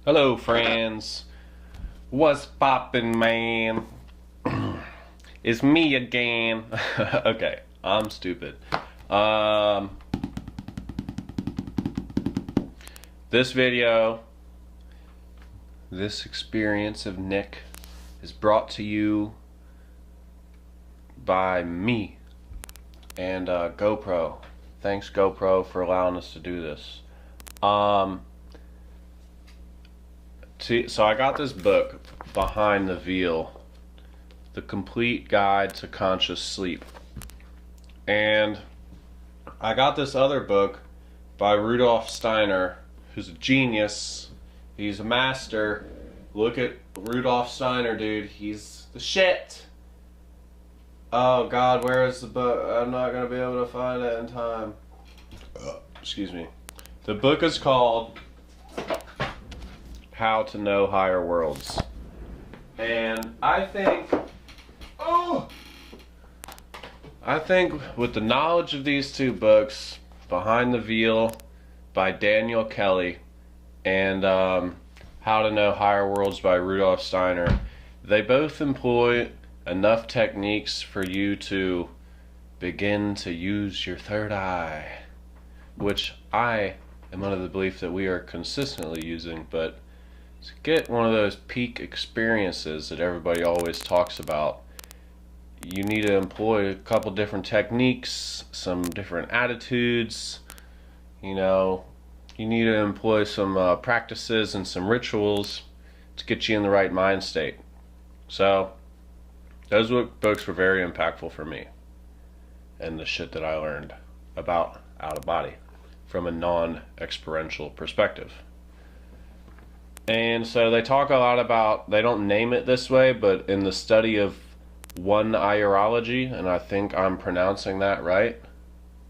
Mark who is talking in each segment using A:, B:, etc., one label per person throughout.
A: Hello, friends. What's poppin', man? It's me again. Okay, I'm stupid. Um, this video, this experience of Nick is brought to you by me and GoPro. Thanks, GoPro, for allowing us to do this. So I got this book, Behind the Veil, The Complete Guide to Conscious Sleep. And I got this other book by Rudolf Steiner, who's a genius. He's a master. Look at Rudolf Steiner, dude. He's the shit. Oh God, where is the book? I'm not gonna be able to find it in time. Excuse me. The book is called How to Know Higher Worlds. And I think with the knowledge of these two books, Behind the Veil by Daniel Kelly and How to Know Higher Worlds by Rudolf Steiner, they both employ enough techniques for you to begin to use your third eye, which I am under the belief that we are consistently using, but to get one of those peak experiences that everybody always talks about, you need to employ a couple different techniques, some different attitudes, you need to employ some practices and some rituals to get you in the right mind state. So those books were very impactful for me and the shit that I learned about out of body from a non-experiential perspective. And so they talk a lot about, they don't name it this way, but in the study of one-irology, and I think I'm pronouncing that right.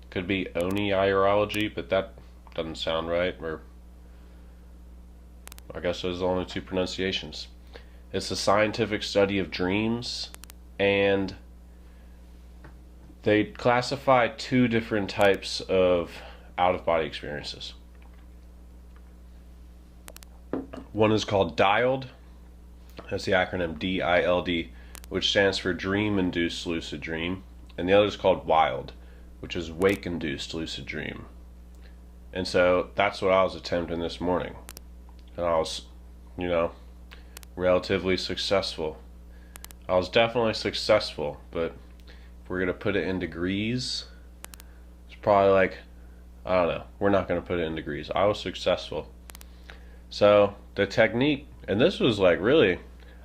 A: Could be oni-irology, but that doesn't sound right, or I guess those are the only two pronunciations. It's a scientific study of dreams, and they classify two different types of out-of-body experiences. One is called DILD, that's the acronym DILD, which stands for Dream-Induced Lucid Dream, and the other is called WILD, which is Wake-Induced Lucid Dream. And so that's what I was attempting this morning, and I was, relatively successful. I was definitely successful, but if we're going to put it in degrees, it's probably like, I don't know, we're not going to put it in degrees. I was successful. So the technique, and this was like really,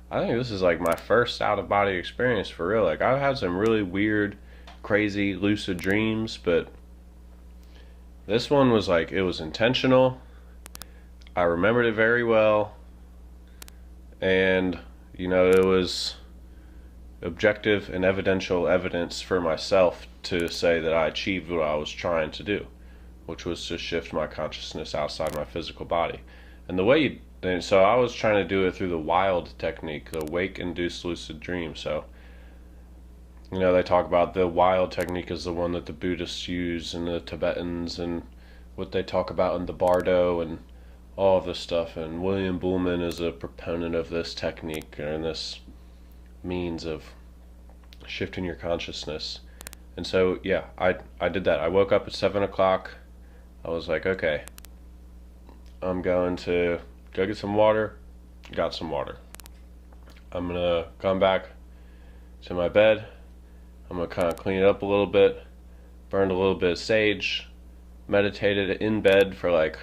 A: I think this is like my first out-of-body experience for real. Like I've had some really weird, crazy lucid dreams, but this one was like, it was intentional. I remembered it very well, and it was objective and evidential evidence for myself to say that I achieved what I was trying to do, which was to shift my consciousness outside my physical body. And so I was trying to do it through the WILD technique, the wake-induced lucid dream. So, they talk about the WILD technique is the one that the Buddhists use and the Tibetans, and what they talk about in the Bardo and all of this stuff. And William Buhlman is a proponent of this technique and this means of shifting your consciousness. And so, yeah, I did that. I woke up at 7 o'clock. I was like, okay, I'm going to go get some water. Got some water. I'm going to come back to my bed. I'm going to kind of clean it up a little bit. Burned a little bit of sage. Meditated in bed for like,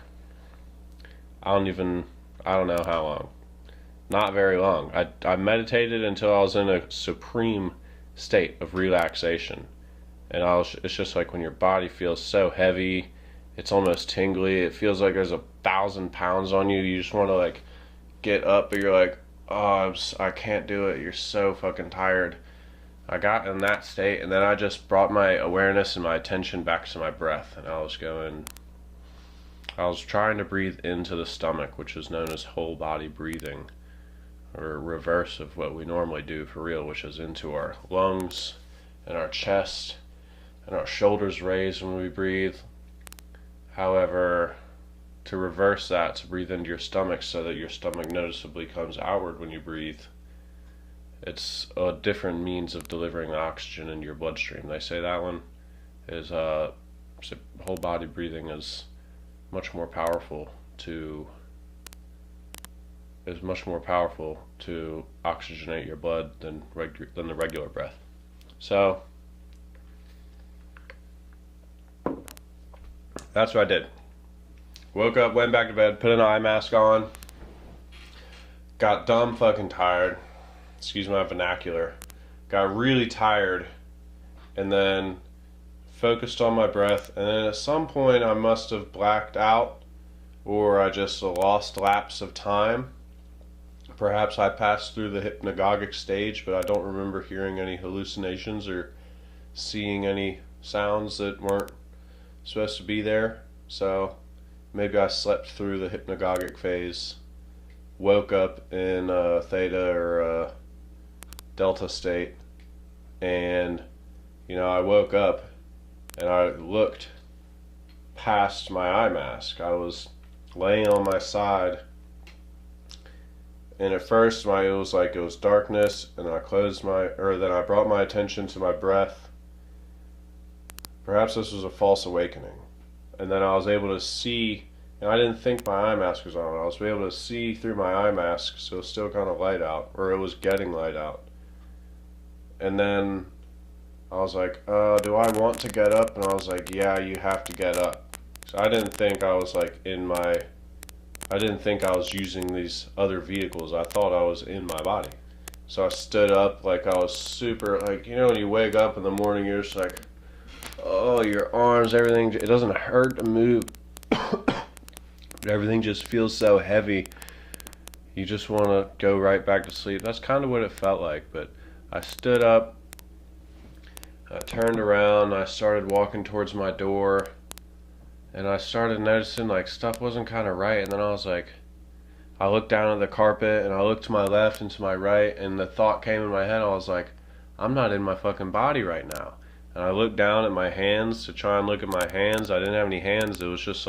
A: I don't know how long. Not very long. I meditated until I was in a supreme state of relaxation. And it's just like when your body feels so heavy, it's almost tingly. It feels like there's 1,000 pounds on you. You just want to like get up, but you're like, oh, I can't do it. You're so fucking tired. I got in that state, and then I just brought my awareness and my attention back to my breath, and I was trying to breathe into the stomach, which is known as whole body breathing, or reverse of what we normally do for real, which is into our lungs and our chest and our shoulders raised when we breathe. However, to reverse that, to breathe into your stomach so that your stomach noticeably comes outward when you breathe. It's a different means of delivering oxygen into your bloodstream. They say that one is whole body breathing is much more powerful to oxygenate your blood than the regular breath. So that's what I did. Woke up, went back to bed, put an eye mask on, got dumb fucking tired, excuse my vernacular, got really tired, and then focused on my breath, and then at some point I must have blacked out, or I just lost lapse of time. Perhaps I passed through the hypnagogic stage, but I don't remember hearing any hallucinations or seeing any sounds that weren't supposed to be there. So maybe I slept through the hypnagogic phase, woke up in theta or delta state, and I woke up and I looked past my eye mask. I was laying on my side, and at first it was darkness, and then I brought my attention to my breath. Perhaps this was a false awakening. And then I was able to see, and I didn't think my eye mask was on. I was able to see through my eye mask, so it was still kind of light out, or it was getting light out. And then I was like, do I want to get up? And I was like, yeah, you have to get up. So I didn't think I was using these other vehicles. I thought I was in my body. So I stood up like I was super, when you wake up in the morning, you're just like, oh, your arms, everything, it doesn't hurt to move. Everything just feels so heavy. You just want to go right back to sleep. That's kind of what it felt like. But I stood up, I turned around, I started walking towards my door, and I started noticing stuff wasn't kind of right. And then I looked down at the carpet, and I looked to my left and to my right, and the thought came in my head. I was like, I'm not in my fucking body right now. And I looked down at my hands to try and look at my hands. I didn't have any hands. It was just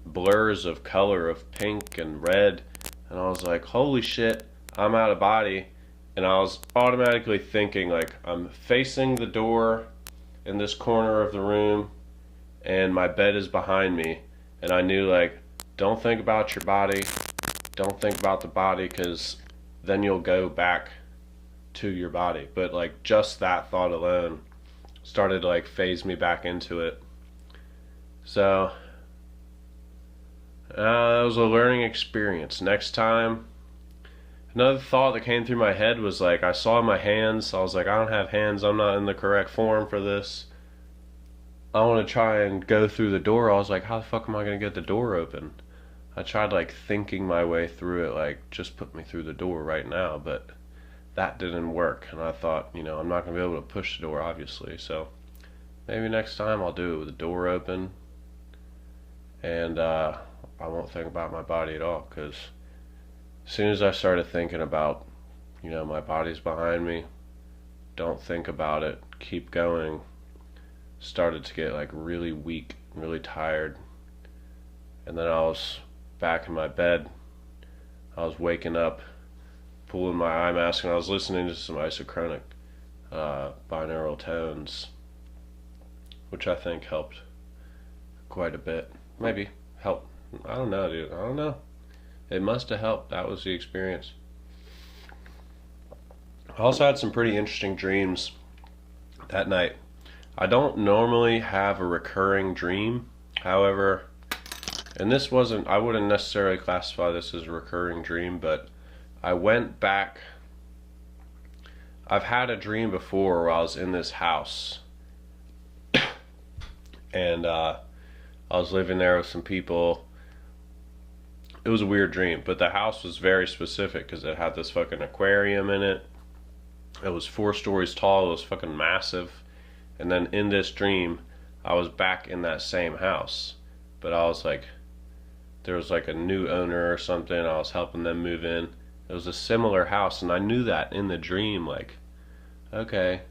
A: blurs of color of pink and red. And I was like, holy shit, I'm out of body. And I was automatically thinking I'm facing the door in this corner of the room, and my bed is behind me. And I knew don't think about your body. Don't think about the body, because then you'll go back to your body. But just that thought alone started to phase me back into it. So that was a learning experience. Next time, another thought that came through my head was I saw my hands. I was like, I don't have hands. I'm not in the correct form for this. I want to try and go through the door. I was like, how the fuck am I going to get the door open? I tried thinking my way through it, just put me through the door right now, but that didn't work. And I thought, I'm not going to be able to push the door, obviously. So maybe next time I'll do it with the door open, and I won't think about my body at all, because as soon as I started thinking about, my body's behind me, don't think about it, keep going, started to get really weak, really tired. And then I was back in my bed. I was waking up, pulling my eye mask, and I was listening to some isochronic binaural tones, which I think helped quite a bit. Maybe helped. I don't know, dude. I don't know. It must have helped. That was the experience. I also had some pretty interesting dreams that night. I don't normally have a recurring dream. However, and I wouldn't necessarily classify this as a recurring dream, but I went back. I've had a dream before where I was in this house, and I was living there with some people. It was a weird dream, but the house was very specific because it had this fucking aquarium in it. It was 4 stories tall. It was fucking massive. And then in this dream, I was back in that same house, but I was there was a new owner or something. I was helping them move in. It was a similar house, and I knew that in the dream. Okay.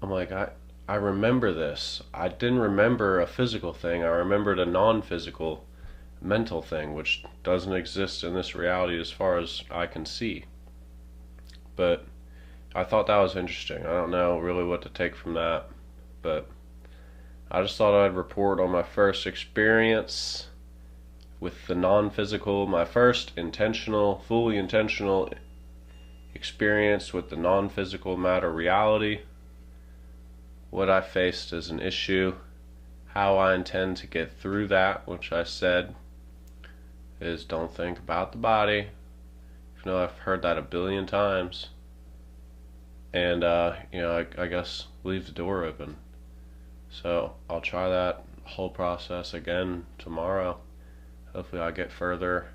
A: I'm I remember this. I didn't remember a physical thing. I remembered a non-physical mental thing, which doesn't exist in this reality as far as I can see. But I thought that was interesting. I don't know really what to take from that, but I just thought I'd report on my first experience with the non-physical, my first intentional, fully intentional experience with the non-physical matter reality, what I faced as an issue, how I intend to get through that, which I said is don't think about the body. You know, I've heard that a billion times. And, I guess leave the door open. So I'll try that whole process again tomorrow. Hopefully I get further.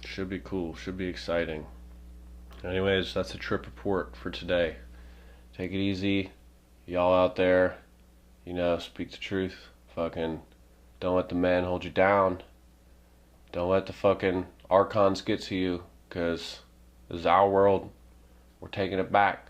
A: Should be cool, should be exciting. Anyways, that's a trip report for today. Take it easy. Y'all out there, speak the truth. Fucking don't let the man hold you down. Don't let the fucking archons get to you, because this is our world. We're taking it back.